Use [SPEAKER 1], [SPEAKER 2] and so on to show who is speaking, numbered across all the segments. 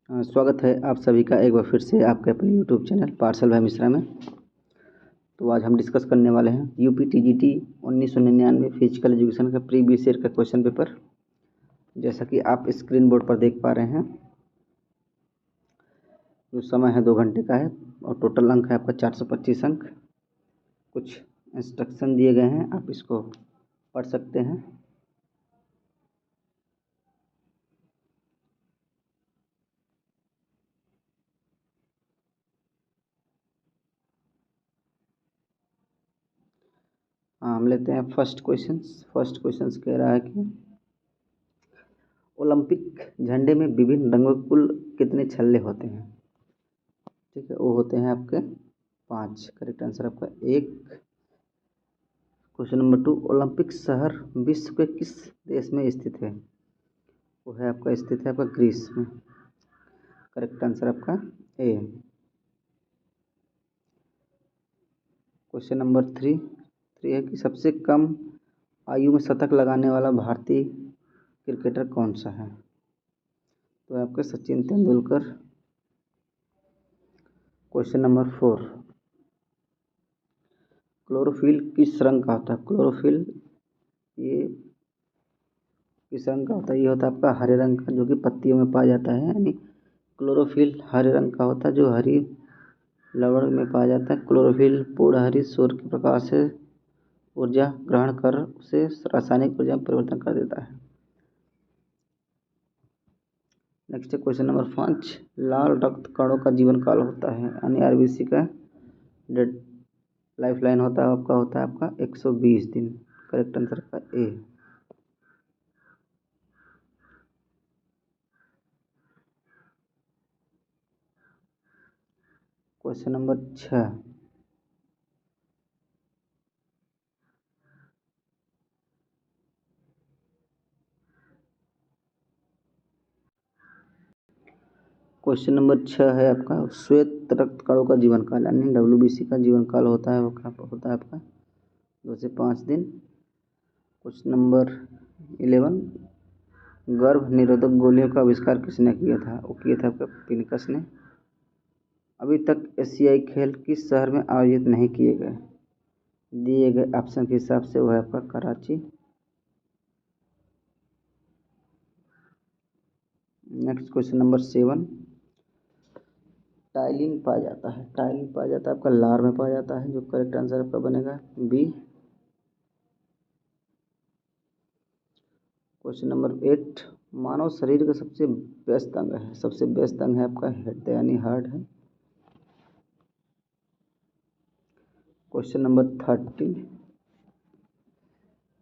[SPEAKER 1] स्वागत है आप सभी का एक बार फिर से आपके अपने यूट्यूब चैनल पार्सल भाई मिश्रा में। तो आज हम डिस्कस करने वाले हैं यूपी टीजीटी 1999 फिजिकल एजुकेशन का प्रीवियस ईयर का क्वेश्चन पेपर। जैसा कि आप स्क्रीन बोर्ड पर देख पा रहे हैं, जो समय है 2 घंटे का है और टोटल अंक है आपका 425 अंक। कुछ इंस्ट्रक्शन दिए गए हैं, आप इसको पढ़ सकते हैं। हम लेते हैं फर्स्ट क्वेश्चन कह रहा है कि ओलंपिक झंडे में विभिन्न रंगों के कुल कितने छल्ले होते हैं। ठीक है, वो होते हैं आपके 5। करेक्ट आंसर आपका 1। क्वेश्चन नंबर 2, ओलंपिक शहर विश्व के किस देश में स्थित है। वो है आपका स्थित है आपका ग्रीस में। करेक्ट आंसर आपका ए। क्वेश्चन नंबर 3 है कि सबसे कम आयु में शतक लगाने वाला भारतीय क्रिकेटर कौन सा है। तो है आपका Sachin Tendulkar. Question number 4, chlorophyll किस रंग का होता है। क्लोरोफिल ये किस रंग का होता है। ये होता है आपका हरे रंग का, जो कि पत्तियों में पाया जाता है। यानी क्लोरोफिल हरे रंग का होता है, जो हरी लवण में पाया जाता है। क्लोरोफिल पूर्ण हरी सूर्य के प्रकाश से ऊर्जा ग्रहण कर उसे रासायनिक ऊर्जा में परिवर्तन कर देता है। नेक्स्ट है क्वेश्चन नंबर 5, लाल रक्त कणों का जीवन काल होता है, यानी आरबीसी का डेड लाइफ लाइन होता है आपका 120 दिन। करेक्ट आंसर का ए। क्वेश्चन नंबर 6, क्वेश्चन नंबर 6 है आपका श्वेत रक्त कणों का जीवन काल, यानी डब्ल्यूबीसी का जीवन काल होता है आपका 2 से 5 दिन। क्वेश्चन नंबर 11, गर्भ निरोधक गोलियों का आविष्कार किसने किया था। वो किया था आपका पिनकस ने। अभी तक एशियाई खेल किस शहर में आयोजित नहीं किए गए। दिए गए ऑप्शन के हिसाब से वो है आपका Karachi. Next question number 7, ptyalin पाया जाता है आपका लार में पाया जाता है, जो करेक्ट आंसर आपका बनेगा बी। क्वेश्चन नंबर 8, मानव शरीर का सबसे व्यस्त अंग है आपका हृदय यानी हार्ट है। क्वेश्चन नंबर 30,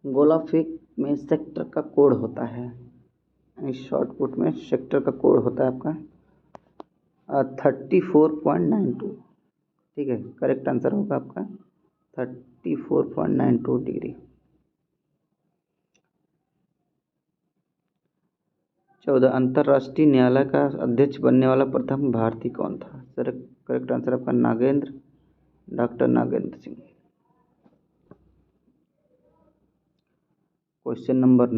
[SPEAKER 1] गोला फेंक में सेक्टर का कोड होता है, शॉर्टपुट में सेक्टर का कोड होता है आपका 34.92। ठीक है, करेक्ट आंसर होगा आपका 34.92 डिग्री। 14, अंतर्राष्ट्रीय न्यायालय का अध्यक्ष बनने वाला प्रथम भारतीय कौन था। सर करेक्ट आंसर आपका doctor Nagendra Singh. Question number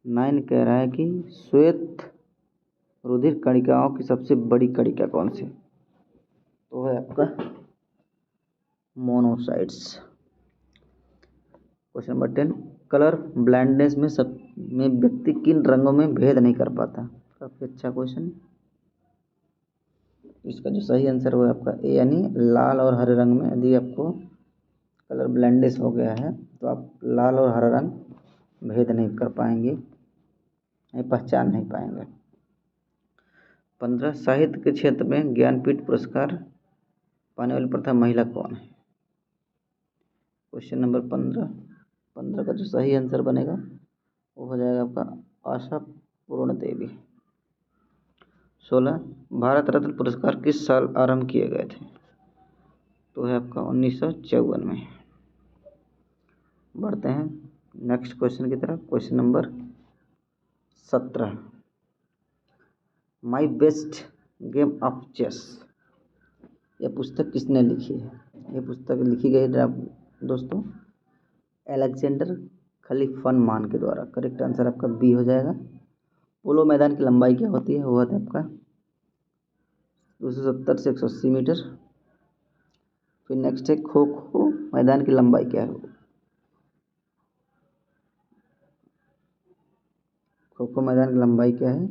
[SPEAKER 1] 9 कह रहा है कि श्वेत रुधिर कणिकाओं की सबसे बड़ी कणिका कौन सी। तो है आपका monocytes. Question number 10, colour blindness में व्यक्ति किन रंगों में भेद नहीं कर पाता। काफ़ी अच्छा क्वेश्चन। इसका जो सही आंसर वो है आपका ए, यानी लाल और हरे रंग में यदि आपको कलर ब्लाइंडनेस हो गया है तो आप लाल और हरा रंग भेद नहीं कर पाएंगे, पहचान नहीं पाएंगे। 15, साहित्य के क्षेत्र में ज्ञानपीठ पुरस्कार पाने वाली प्रथम महिला कौन है। क्वेश्चन नंबर 15 का जो सही आंसर बनेगा वो हो जाएगा आपका आशा पूर्ण देवी। 16, भारत रत्न पुरस्कार किस साल आरंभ किए गए थे। तो है आपका 1954 में। बढ़ते हैं नेक्स्ट क्वेश्चन की तरफ। Question number 17, my best game of chess, यह पुस्तक किसने लिखी है। यह पुस्तक लिखी गई है दोस्तों अलेक्जेंडर खलीफन मान के द्वारा। करेक्ट आंसर आपका बी हो जाएगा। पोलो मैदान की लंबाई क्या होती है? वो होता है आपका 270 से 180 मीटर। फिर नेक्स्ट है खो खो मैदान की लंबाई क्या है? खो खो मैदान की लंबाई क्या है?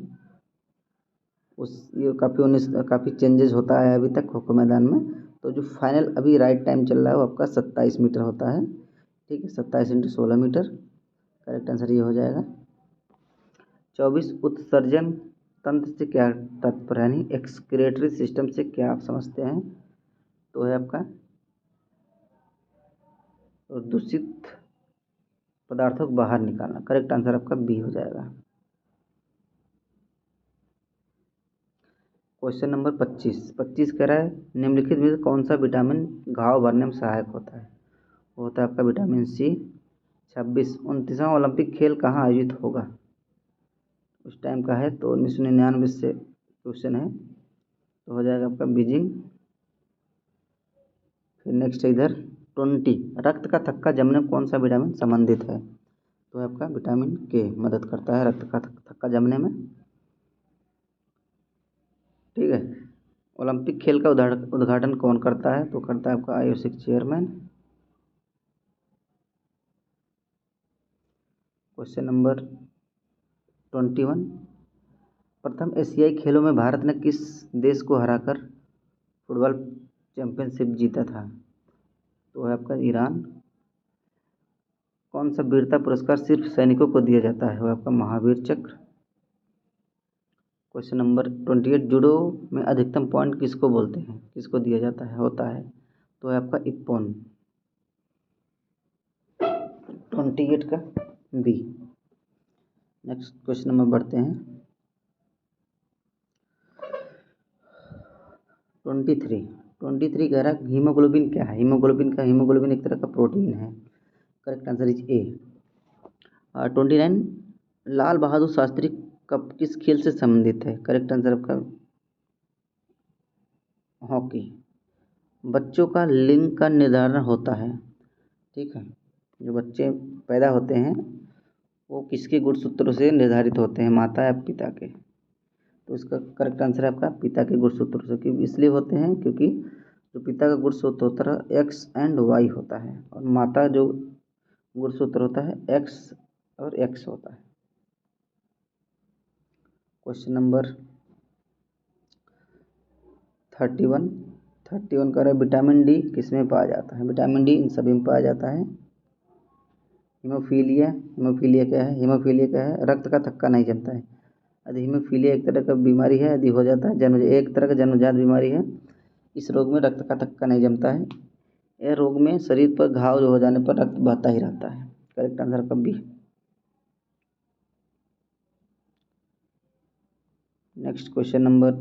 [SPEAKER 1] उस ये काफ़ी चेंजेस होता है अभी तक खो खो मैदान में। तो जो फाइनल अभी राइट टाइम चल रहा है वो आपका 27 मीटर होता है। ठीक है, 27 × 16 मीटर। करेक्ट आंसर ये हो जाएगा। 24 उत्सर्जन तंत्र से क्या तात्पर्य, यानी एक्सक्रीटरी सिस्टम से क्या आप समझते हैं? तो है आपका दूषित पदार्थों को बाहर निकालना। करेक्ट आंसर आपका बी हो जाएगा। क्वेश्चन नंबर 25 कह रहा है निम्नलिखित में से कौन सा विटामिन घाव भरने में सहायक होता है? वो होता है आपका विटामिन सी। 26 29वां ओलंपिक खेल कहाँ आयोजित होगा? उस टाइम का है तो 1999 से क्वेश्चन है, तो हो जाएगा आपका बीजिंग। फिर नेक्स्ट है इधर 20 रक्त का थक्का जमने में कौन सा विटामिन संबंधित है? तो है आपका विटामिन के मदद करता है रक्त का थक्का जमने में। ठीक है, ओलंपिक खेल का उद्घाटन कौन करता है? तो करता है आपका आईओसी चेयरमैन। क्वेश्चन नंबर 21 प्रथम एशियाई खेलों में भारत ने किस देश को हराकर फुटबॉल चैंपियनशिप जीता था? तो है आपका ईरान। कौन सा वीरता पुरस्कार सिर्फ सैनिकों को दिया जाता है? वो आपका महावीर चक्र। क्वेश्चन नंबर 28 जूडो में अधिकतम पॉइंट किसको बोलते हैं, किसको दिया जाता है होता है? तो है आपका इप्पॉन। 28 का बी। नेक्स्ट क्वेश्चन नंबर बढ़ते हैं 23 कह रहा है हीमोग्लोबिन क्या है? हीमोग्लोबिन एक तरह का प्रोटीन है। Correct answer is a. 29 Lal Bahadur Shastri कब किस खेल से संबंधित है? करेक्ट आंसर आपका हॉकी। बच्चों का लिंग का निर्धारण होता है, ठीक है, जो बच्चे पैदा होते हैं वो किसके गुणसूत्रों से निर्धारित होते हैं, माता या पिता के? तो इसका करेक्ट आंसर है आपका पिता के गुणसूत्रों से। क्योंकि इसलिए होते हैं क्योंकि जो पिता का गुणसूत्र होता है एक्स एंड वाई होता है और माता जो गुणसूत्र होता है एक्स और एक्स होता है। क्वेश्चन नंबर 31 का विटामिन डी किसमें पाया जाता है? विटामिन डी इन सभी में पाया जाता है। हीमोफीलिया क्या है? रक्त का थक्का नहीं जमता है। यदि हीमोफीलिया एक तरह का बीमारी है, यदि हो जाता है एक तरह का जन्मजात बीमारी है। इस रोग में रक्त का थक्का नहीं जमता है। यह रोग में शरीर पर घाव हो जाने पर रक्त बहता ही रहता है। करेक्ट आंसर कब भी। नेक्स्ट क्वेश्चन नंबर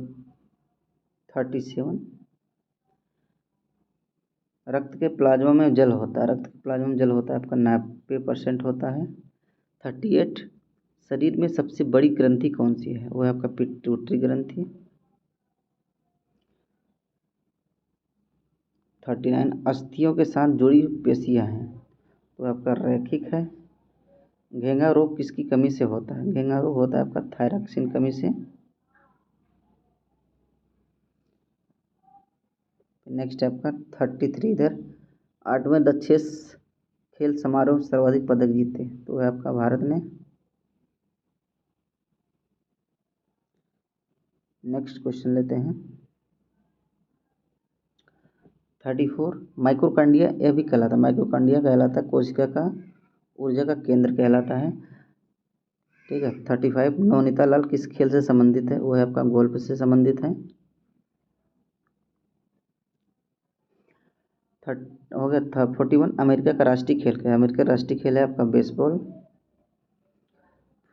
[SPEAKER 1] 37 रक्त के प्लाज्मा में जल होता है आपका 90% होता है। 38 शरीर में सबसे बड़ी ग्रंथि कौन सी है? वो है आपका पिट्यूटरी ग्रंथि। 39 अस्थियों के साथ जुड़ी पेशियां हैं, तो आपका रैखिक है। घेंघा रोग किसकी कमी से होता है? घेंघा रोग होता है आपका थायरॉक्सिन कमी से। नेक्स्ट है आपका 33 इधर 8वें दक्षेस खेल समारोह सर्वाधिक पदक जीते, तो है आपका भारत ने। नेक्स्ट क्वेश्चन लेते हैं 34 माइक्रोकांडिया यह भी कहलाता है कोशिका का ऊर्जा का केंद्र कहलाता है। ठीक है, 35 नवनीता लाल किस खेल से संबंधित है? वो है आपका गोल्फ से संबंधित है। हो गया था 41 अमेरिका का राष्ट्रीय खेल क्या है? अमेरिका का राष्ट्रीय खेल है आपका बेसबॉल।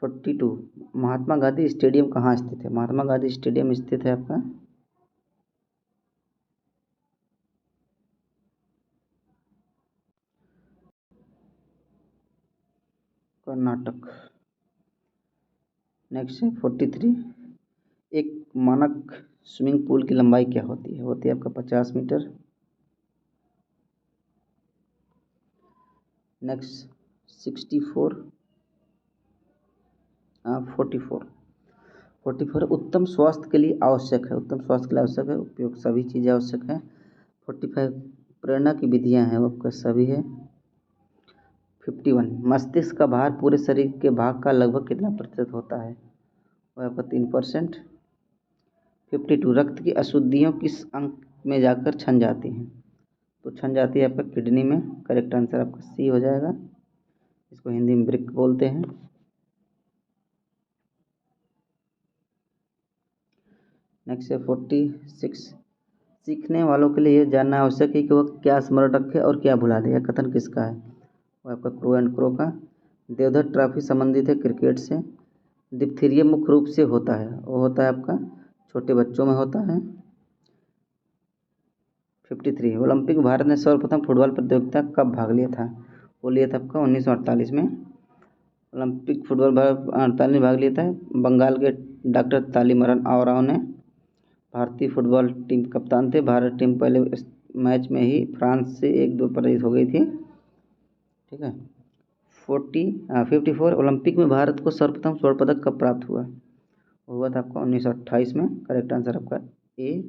[SPEAKER 1] 42 महात्मा गांधी स्टेडियम कहाँ स्थित है? महात्मा गांधी स्टेडियम स्थित है आपका कर्नाटक। नेक्स्ट है 43 एक मानक स्विमिंग पूल की लंबाई क्या होती है? होती है आपका 50 मीटर। नेक्स्ट 44 44 उत्तम स्वास्थ्य के लिए आवश्यक है, उत्तम स्वास्थ्य के लिए आवश्यक है, उपयोग सभी चीज़ें आवश्यक है। 45 प्रेरणा की विधियाँ हैं, वो आपका सभी है। 51 मस्तिष्क का भार पूरे शरीर के भाग का लगभग कितना प्रतिशत होता है, वो आपका 3%। 52 रक्त की अशुद्धियों किस अंग में जाकर छन जाती हैं, तो छन जाती है आपका किडनी में। करेक्ट आंसर आपका सी हो जाएगा, इसको हिंदी में ब्रिक बोलते हैं। नेक्स्ट है 46 सीखने वालों के लिए यह जानना आवश्यक है कि वह क्या स्मरण रखे और क्या भुला दे। यह कथन किसका है, वो आपका क्रो एंड क्रो का। देवधर ट्रॉफी संबंधित है क्रिकेट से। डिप्थीरिया मुख्य रूप से होता है, वो होता है आपका छोटे बच्चों में होता है। 53 ओलंपिक भारत ने सर्वप्रथम फुटबॉल प्रतियोगिता कब भाग लिया था, वो लिया था आपका 1948 में। ओलंपिक फुटबॉल भारत 48 में भाग लिया था। बंगाल के डॉक्टर तालीमरन आवराव ने भारतीय फुटबॉल टीम कप्तान थे। भारत टीम पहले मैच में ही फ्रांस से 1-2 पराजित हो गई थी, ठीक है। 54 ओलंपिक में भारत को सर्वप्रथम स्वर्ण पदक कब प्राप्त हुआ, हुआ था आपका 1928 में। करेक्ट आंसर आपका ए।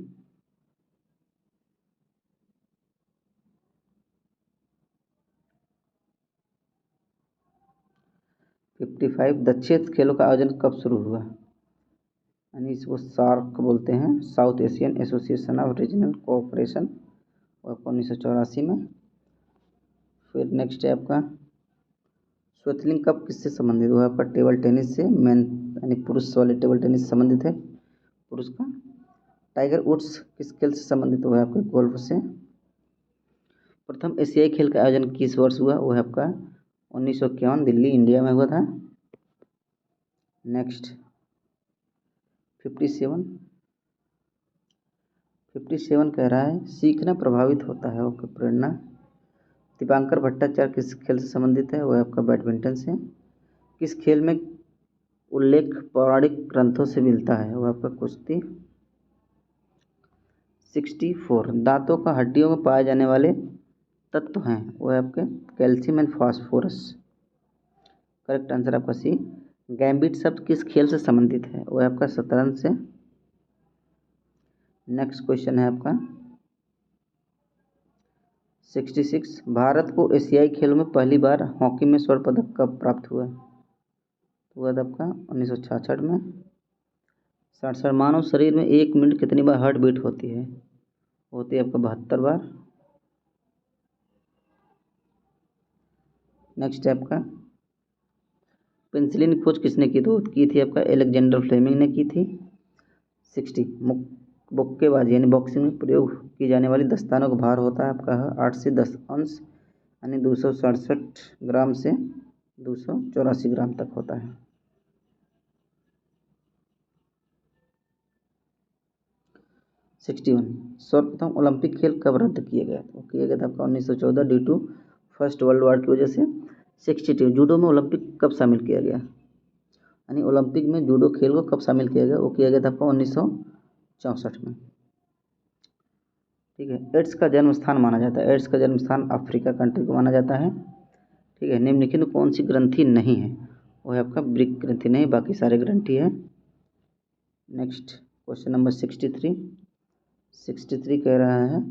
[SPEAKER 1] 55 दक्षिण खेलों का आयोजन कब शुरू हुआ, यानी इसको सार्क बोलते हैं, south Asian association of regional cooperation, और 1984 में। फिर नेक्स्ट है आपका स्वेतलिंग कप किससे संबंधित हुआ, आपका टेबल टेनिस से। मेन यानी पुरुष वाले टेबल टेनिस से संबंधित है, पुरुष का। टाइगर वुड्स किस खेल से संबंधित हुआ है, आपके गोल्फ से। प्रथम एशियाई खेल का आयोजन किस वर्ष हुआ, वो है आपका 1951 दिल्ली इंडिया में हुआ था। नेक्स्ट 57 कह रहा है सीखना प्रभावित होता है, ओके प्रेरणा। दीपांकर भट्टाचार्य किस खेल से संबंधित है, वो है आपका बैडमिंटन से। किस खेल में उल्लेख पौराणिक ग्रंथों से मिलता है, वो आपका कुश्ती। 64 दांतों का हड्डियों में पाए जाने वाले तत्व हैं, वो है आपके calcium and phosphorus. Correct answer आपका सी। गैम्बिट शब्द किस खेल से संबंधित है, वो है आपका शतरंज से। नेक्स्ट क्वेश्चन है आपका 66 भारत को एशियाई खेलों में पहली बार हॉकी में स्वर्ण पदक कब प्राप्त हुआ, हुआ था आपका 1966 में। 67 मानव शरीर में 1 मिनट कितनी बार हार्ट बीट होती है, होती है आपका 72 बार। नेक्स्ट है आपका पेंसिलिन की खोज किसने की, तो की थी आपका एलेक्जेंडर फ्लेमिंग ने की थी। 60 मुक्केबाजी यानी बॉक्सिंग में प्रयोग की जाने वाली दस्तानों का भार होता है आपका 8 से 10 अंश, यानी 267 ग्राम से 284 ग्राम तक होता है। 61 सर्वप्रथम ओलंपिक खेल कब रद्द किया गया, तो किया गया था आपका 1914 due to first world war की वजह से। 62 जूडो में ओलंपिक कब शामिल किया गया, यानी ओलंपिक में जूडो खेल को कब शामिल किया गया, वो किया गया था आपका 1964 में, ठीक है। एड्स का जन्म स्थान माना जाता है, एड्स का जन्म स्थान अफ्रीका कंट्री को माना जाता है, ठीक है। निम्नलिखित में कौन सी ग्रंथि नहीं है, वो है आपका ब्रिक ग्रंथि नहीं, बाकी सारे ग्रंथि है। नेक्स्ट क्वेश्चन नंबर 63 कह रहा है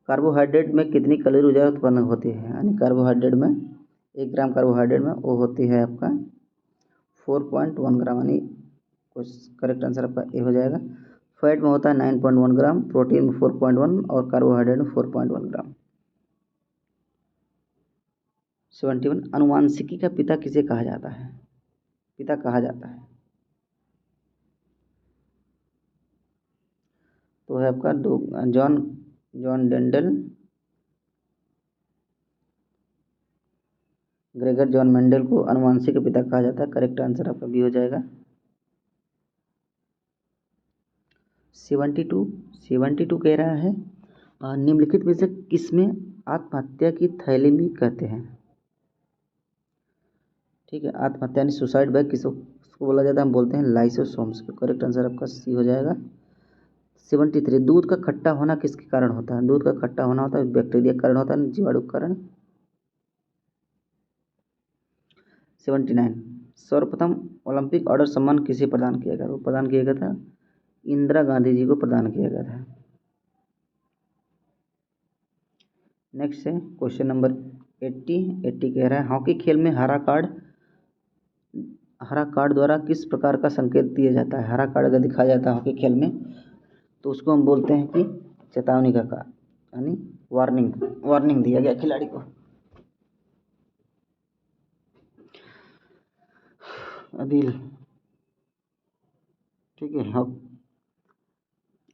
[SPEAKER 1] कार्बोहाइड्रेट में कितनी कैलोरी ऊर्जा उत्पन्न होती है, यानी कार्बोहाइड्रेट में 1 ग्राम कार्बोहाइड्रेट में वो होती है आपका 4.1 ग्राम, यानी करेक्ट आंसर आपका ए हो जाएगा। फैट में होता है 9.1 ग्राम, प्रोटीन में 4.1 और कार्बोहाइड्रेट में 4.1 ग्राम। 71 अनुवांशिकी का पिता किसे कहा जाता है, पिता कहा जाता है, तो है आपका जॉन डेंडल, ग्रेगर जॉन मेंडल को अनुवांशिक का पिता कहा जाता है। करेक्ट आंसर आपका बी हो जाएगा। 72 कह रहा है निम्नलिखित में से किसमें आत्महत्या की थैलेमी कहते हैं, ठीक है। आत्महत्या यानी सुसाइड बाय किसको बोला जाता है, हम बोलते हैं लाइसोसोम्स को। करेक्ट आंसर आपका सी हो जाएगा। 73 दूध का खट्टा होना किसके कारण होता है, दूध का खट्टा होना होता है बैक्टीरिया के कारण होता है, जीवाणु के कारण। 79 सर्वप्रथम ओलंपिक ऑर्डर सम्मान किसे प्रदान किया गया? वो प्रदान किया गया था इंदिरा गांधी जी को प्रदान किया गया था। नेक्स्ट है क्वेश्चन नंबर 80 कह रहा है हॉकी खेल में हरा कार्ड द्वारा किस प्रकार का संकेत दिया जाता है? हरा कार्ड अगर दिखाया जाता है हॉकी खेल में तो उसको हम बोलते हैं कि चेतावनी का कार्ड, यानी वार्निंग दिया गया खिलाड़ी को। अदिल, ठीक है।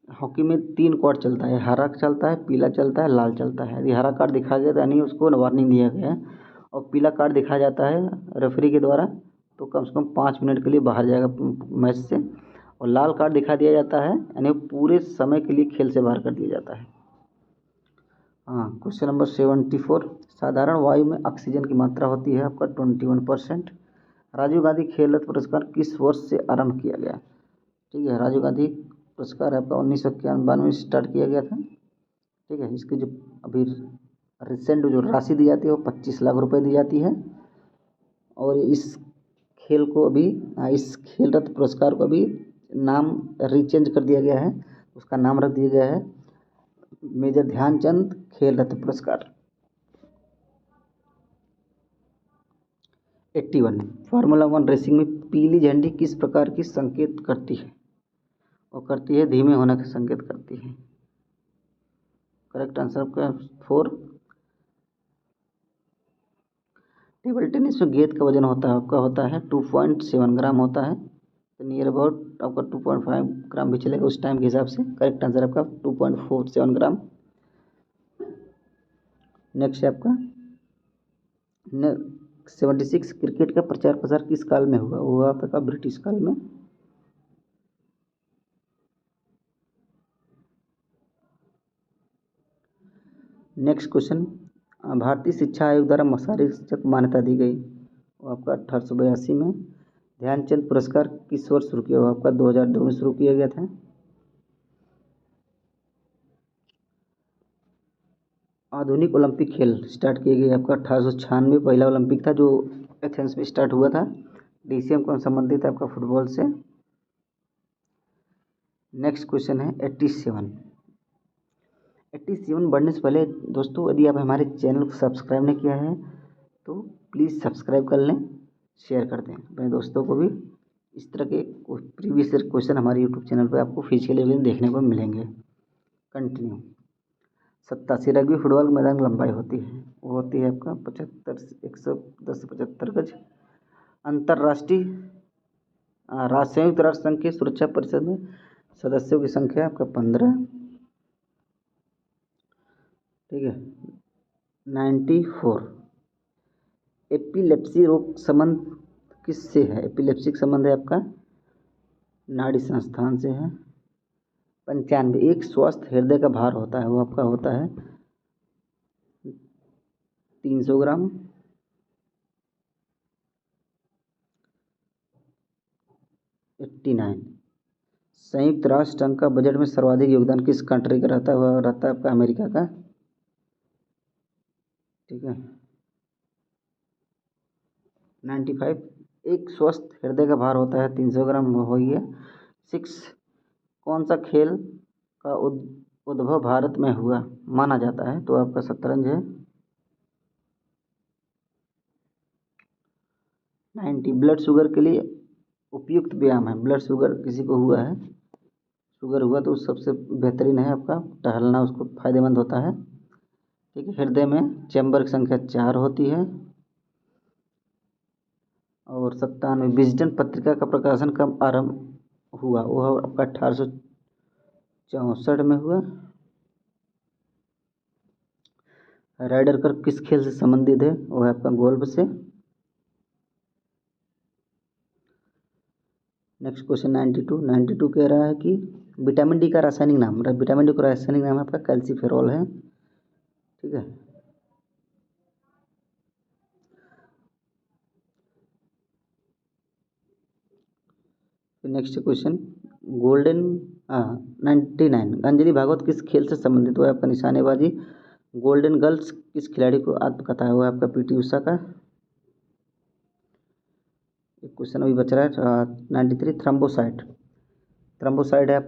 [SPEAKER 1] हॉकी में 3 कार्ड चलता है, हरा चलता है, पीला चलता है, लाल चलता है। यदि हरा कार्ड दिखाया गया तो यानी उसको वार्निंग दिया गया है, और पीला कार्ड दिखाया जाता है रेफरी के द्वारा तो कम से कम 5 मिनट के लिए बाहर जाएगा मैच से, और लाल कार्ड दिखा दिया जाता है यानी पूरे समय के लिए खेल से बाहर कर दिया जाता है। हाँ, क्वेश्चन नंबर 74, साधारण वायु में ऑक्सीजन की मात्रा होती है आपका 21%। राजीव गांधी खेल रत्न पुरस्कार किस वर्ष से आरंभ किया गया? ठीक है, राजीव गांधी पुरस्कार आपका 1991 में स्टार्ट किया गया था। ठीक है, इसकी जो अभी रिसेंट जो राशि दी जाती है वो 25 लाख रुपए दी जाती है, और इस खेल रत्न पुरस्कार को अभी नाम रीचेंज कर दिया गया है, उसका नाम रख दिया गया है मेजर ध्यानचंद खेल रत्न पुरस्कार। 81, फार्मूला 1 रेसिंग में पीली झंडी किस प्रकार की संकेत करती है? और करती है धीमे होने का संकेत करती है। करेक्ट आंसर आपका 4। टेबल टेनिस में गेंद का वजन होता है 2.7 ग्राम होता है, तो नियर अबाउट आपका 2.5 ग्राम भी चलेगा उस टाइम के हिसाब से। करेक्ट आंसर आपका 2.47 ग्राम। नेक्स्ट है आपका 76, क्रिकेट का प्रचार प्रसार किस काल में हुआ? वो आपका ब्रिटिश काल में। नेक्स्ट क्वेश्चन, भारतीय शिक्षा आयोग द्वारा शारीरिक शिक्षा को मान्यता दी गई वो आपका 1882 में। ध्यानचंद पुरस्कार किस वर्ष शुरू किया? वो आपका 2002 में शुरू किया गया था। आधुनिक ओलंपिक खेल स्टार्ट किए गए आपका 1896, पहला ओलंपिक था जो एथेंस में स्टार्ट हुआ था। डीसीएम कौन संबंधित है आपका फुटबॉल से। नेक्स्ट क्वेश्चन है 87 बढ़ने से पहले दोस्तों यदि आप हमारे चैनल को सब्सक्राइब नहीं किया है तो प्लीज़ सब्सक्राइब कर लें, शेयर कर दें अपने दोस्तों को भी। इस तरह के प्रीवियस क्वेश्चन हमारे यूट्यूब चैनल पर आपको फिजिकली देखने को मिलेंगे। कंटिन्यू। 87, रग्बी फुटबॉल के मैदान की लंबाई होती है वो होती है आपका 110 से 75 गज। अंतर्राष्ट्रीय संयुक्त राष्ट्र संघ की सुरक्षा परिषद में सदस्यों की संख्या आपका 15। ठीक है। 94, एपिलेप्सी रोग संबंध किससे है? एपिलेप्सी का संबंध है आपका नाड़ी संस्थान से है। 95, एक स्वस्थ हृदय का भार होता है वो आपका होता है 300 ग्राम। 89, संयुक्त राष्ट्र संघ का बजट में सर्वाधिक योगदान किस कंट्री का रहता है? वह रहता है आपका अमेरिका का। ठीक है। 95, एक स्वस्थ हृदय का भार होता है 300 ग्राम हो ही है। 6, कौन सा खेल का उद्भव भारत में हुआ माना जाता है? तो आपका शतरंज है। 90, ब्लड शुगर के लिए उपयुक्त व्यायाम है। ब्लड शुगर किसी को हुआ है, शुगर हुआ तो सबसे बेहतरीन है आपका टहलना, उसको फायदेमंद होता है। ठीक है। हृदय में चैम्बर की संख्या 4 होती है। और 97, विजडन पत्रिका का प्रकाशन कब आरंभ हुआ? वो आपका 1864 में हुआ। राइडर कर्व किस खेल से संबंधित है? वो है आपका गोल्फ से। नेक्स्ट क्वेश्चन 92 कह रहा है कि विटामिन डी का रासायनिक नाम है आपका कैल्सीफेरॉल है। ठीक है। नेक्स्ट क्वेश्चन 99, अंजलि भागवत किस खेल से संबंधित? वो है आपका निशानेबाजी। गोल्डन गर्ल्स किस खिलाड़ी को आत्मकथा है? वो है आपका पीटी उषा का। एक क्वेश्चन अभी बच रहा है 93। थ्रम्बोसाइट, थ्रम्बोसाइट है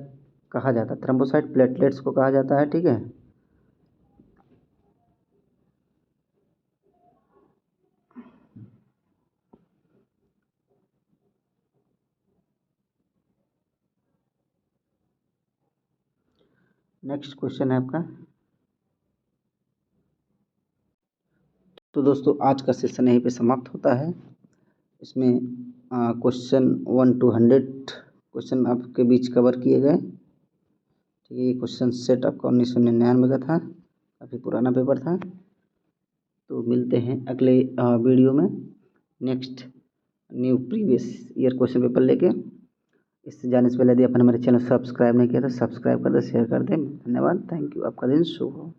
[SPEAKER 1] कहा जाता है, थ्रम्बोसाइट प्लेटलेट्स को कहा जाता है, ठीक है। नेक्स्ट क्वेश्चन है आपका। तो दोस्तों आज का सेशन यहीं पे समाप्त होता है। इसमें क्वेश्चन 1 to 100 क्वेश्चन आपके बीच कवर किए गए, ठीक है। ये क्वेश्चन सेट आपका 1999 का था, काफ़ी पुराना पेपर था। तो मिलते हैं अगले वीडियो में next new previous year question paper लेके। इससे जाने से पहले यदि आपने हमारे चैनल सब्सक्राइब नहीं किया तो सब्सक्राइब कर दे, शेयर कर दें। धन्यवाद, थैंक यू, आपका दिन शुभ हो।